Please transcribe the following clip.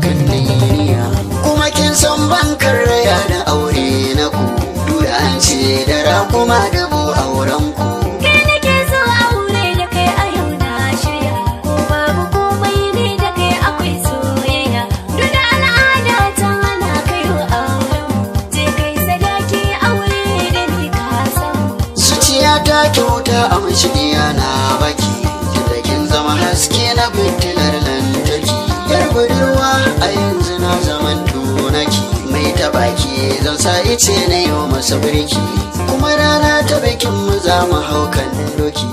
kan niyya. Kuma kin san ban karya da aure na ku, dole an ce da rakuma dubu auren ku. Kai nake so aure da kai a yau na shirya, ko babu komai ne da kai akwai soyayya. Duk da al'ada ta hana kai wa auren, je kai sadaki aure da ni ka samu. Zuciya ta kyauta a mashigiya na baki, tunda kin zama haske na fitilar lantarki. Yar budurwa a yanzu na zaman tunaki, mai ta baki zan sa ice na yau masa birki, kuma rana ta bikin mu za mu hau kan doki.